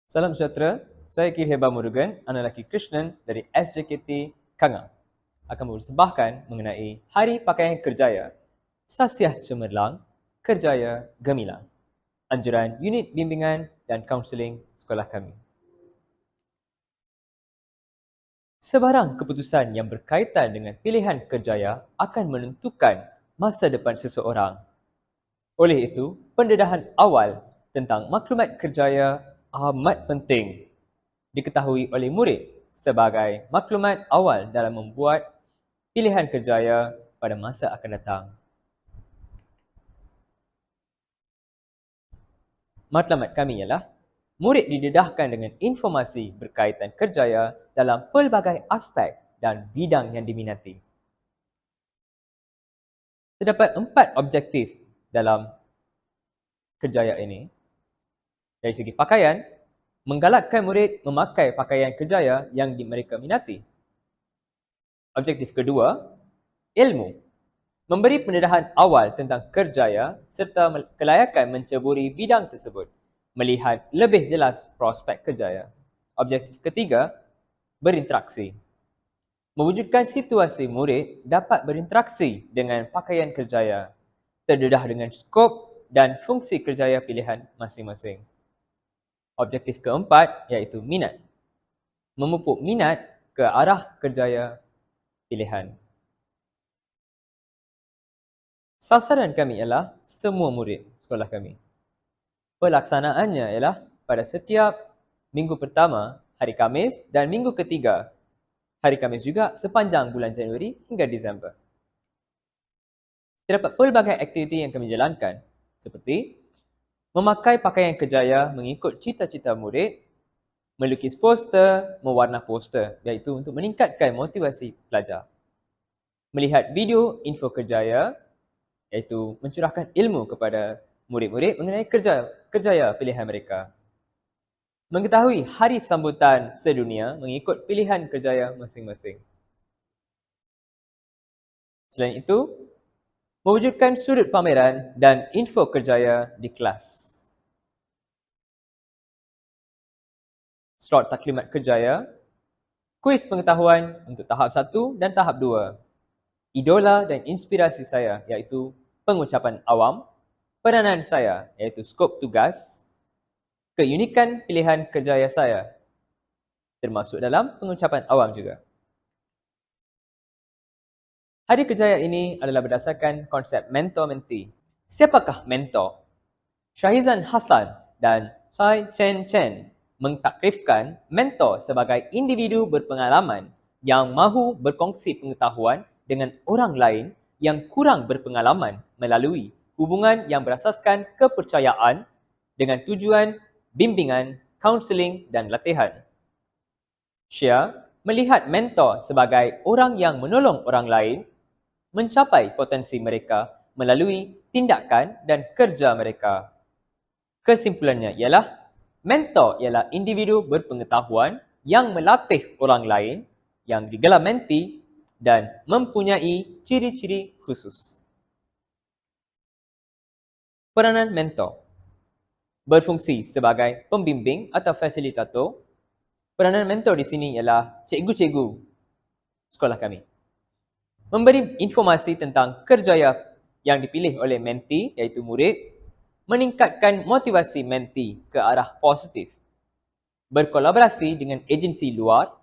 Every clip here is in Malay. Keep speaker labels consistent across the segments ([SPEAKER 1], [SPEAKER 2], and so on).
[SPEAKER 1] Salam sejahtera, saya Kirheba Murugan, anak lelaki Krishnan dari SJKT Kangang akan mempersembahkan mengenai Hari Pakaian Kerjaya, Sasiah Cemerlang, Kerjaya Gemilang, anjuran unit bimbingan dan kaunseling sekolah kami. Sebarang keputusan yang berkaitan dengan pilihan kerjaya akan menentukan masa depan seseorang. Oleh itu, pendedahan awal tentang maklumat kerjaya amat penting diketahui oleh murid sebagai maklumat awal dalam membuat pilihan kerjaya pada masa akan datang. Matlamat kami ialah murid didedahkan dengan informasi berkaitan kerjaya dalam pelbagai aspek dan bidang yang diminati. Terdapat 4 objektif dalam kerjaya ini. Dari segi pakaian, menggalakkan murid memakai pakaian kerjaya yang mereka minati. Objektif kedua, ilmu. Memberi pendedahan awal tentang kerjaya serta kelayakan menceburi bidang tersebut, melihat lebih jelas prospek kerjaya. Objektif ketiga, berinteraksi. Mewujudkan situasi murid dapat berinteraksi dengan pakaian kerjaya, terdedah dengan skop dan fungsi kerjaya pilihan masing-masing. Objektif keempat iaitu minat. Memupuk minat ke arah kerjaya pilihan. Sasaran kami ialah semua murid sekolah kami. Pelaksanaannya ialah pada setiap minggu pertama, hari Khamis, dan minggu ketiga, hari Khamis juga sepanjang bulan Januari hingga Disember. Terdapat pelbagai aktiviti yang kami jalankan seperti memakai pakaian kerjaya mengikut cita-cita murid, melukis poster, mewarna poster, iaitu untuk meningkatkan motivasi pelajar. Melihat video info kerjaya, iaitu mencurahkan ilmu kepada murid-murid mengenai kerjaya pilihan mereka. Mengetahui hari sambutan sedunia mengikut pilihan kerjaya masing-masing. Selain itu, mewujudkan sudut pameran dan info kerjaya di kelas. Slot taklimat kerjaya, kuis pengetahuan untuk tahap 1 dan tahap 2. Idola dan inspirasi saya iaitu pengucapan awam, peranan saya iaitu skop tugas, keunikan pilihan kerjaya saya termasuk dalam pengucapan awam juga. Hari kerjaya ini adalah berdasarkan konsep mentor-mentee. Siapakah mentor? Syahizan Hassan dan Chai Chen Chen mentakrifkan mentor sebagai individu berpengalaman yang mahu berkongsi pengetahuan dengan orang lain yang kurang berpengalaman melalui hubungan yang berasaskan kepercayaan dengan tujuan bimbingan, kaunseling dan latihan. Shia melihat mentor sebagai orang yang menolong orang lain mencapai potensi mereka melalui tindakan dan kerja mereka. Kesimpulannya ialah mentor ialah individu berpengetahuan yang melatih orang lain yang digelar mentee dan mempunyai ciri-ciri khusus. Peranan mentor berfungsi sebagai pembimbing atau fasilitator. Peranan mentor di sini ialah cikgu-cikgu sekolah kami. Memberi informasi tentang kerjaya yang dipilih oleh mentee iaitu murid, meningkatkan motivasi mentee ke arah positif. Berkolaborasi dengan agensi luar,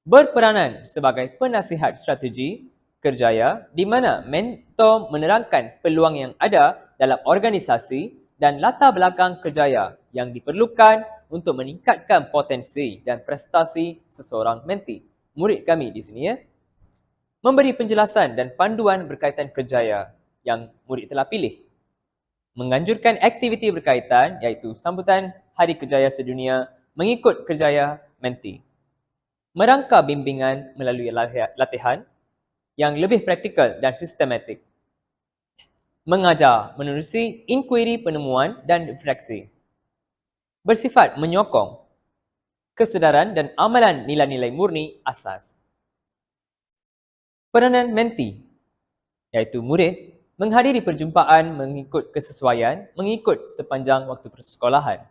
[SPEAKER 1] berperanan sebagai penasihat strategi kerjaya di mana mentor menerangkan peluang yang ada dalam organisasi dan latar belakang kerjaya yang diperlukan untuk meningkatkan potensi dan prestasi seseorang mentee. Murid kami di sini ya. Memberi penjelasan dan panduan berkaitan kerjaya yang murid telah pilih. Menganjurkan aktiviti berkaitan iaitu sambutan Hari Kerjaya Sedunia mengikut kerjaya mentee. Merangka bimbingan melalui latihan yang lebih praktikal dan sistematik. Mengajar menerusi inkuiri penemuan dan refleksi. Bersifat menyokong kesedaran dan amalan nilai-nilai murni asas. Peranan mentee iaitu murid menghadiri perjumpaan mengikut kesesuaian mengikut sepanjang waktu persekolahan.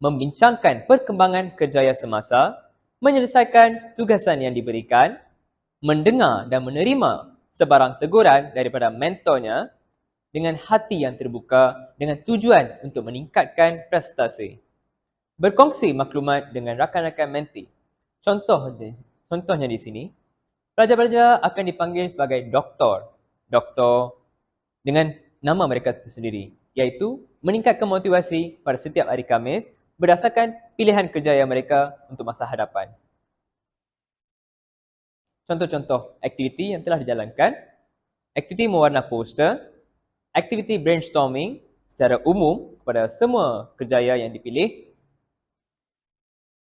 [SPEAKER 1] membincangkan perkembangan kerjaya semasa, menyelesaikan tugasan yang diberikan, mendengar dan menerima sebarang teguran daripada mentornya dengan hati yang terbuka dengan tujuan untuk meningkatkan prestasi. Berkongsi maklumat dengan rakan-rakan menti. Contohnya di sini, pelajar-pelajar akan dipanggil sebagai doktor. Doktor dengan nama mereka itu sendiri, iaitu meningkatkan motivasi pada setiap hari Khamis berdasarkan pilihan kerjaya mereka untuk masa hadapan. Contoh-contoh aktiviti yang telah dijalankan, aktiviti mewarna poster, aktiviti brainstorming secara umum kepada semua kerjaya yang dipilih,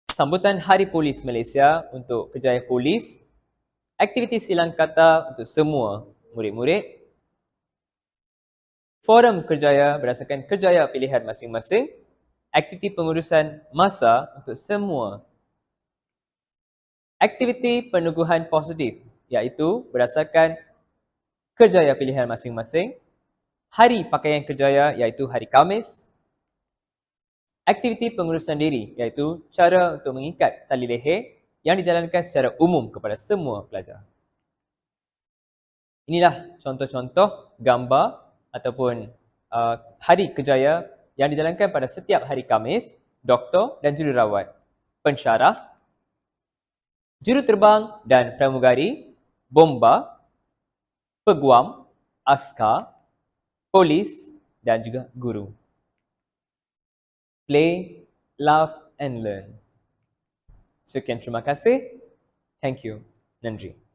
[SPEAKER 1] sambutan Hari Polis Malaysia untuk kerjaya polis, aktiviti silang kata untuk semua murid-murid, forum kerjaya berdasarkan kerjaya pilihan masing-masing, aktiviti pengurusan masa untuk semua, aktiviti peneguhan positif iaitu berdasarkan kerjaya pilihan masing-masing, hari pakaian kerjaya iaitu hari Khamis, aktiviti pengurusan diri iaitu cara untuk mengikat tali leher yang dijalankan secara umum kepada semua pelajar. Inilah contoh-contoh gambar ataupun hari kerjaya yang dijalankan pada setiap hari Khamis, doktor dan jururawat, pensyarah, juruterbang dan pramugari, bomba, peguam, askar, polis dan juga guru. Play, laugh and learn. Sekian terima kasih. Thank you. Nandri.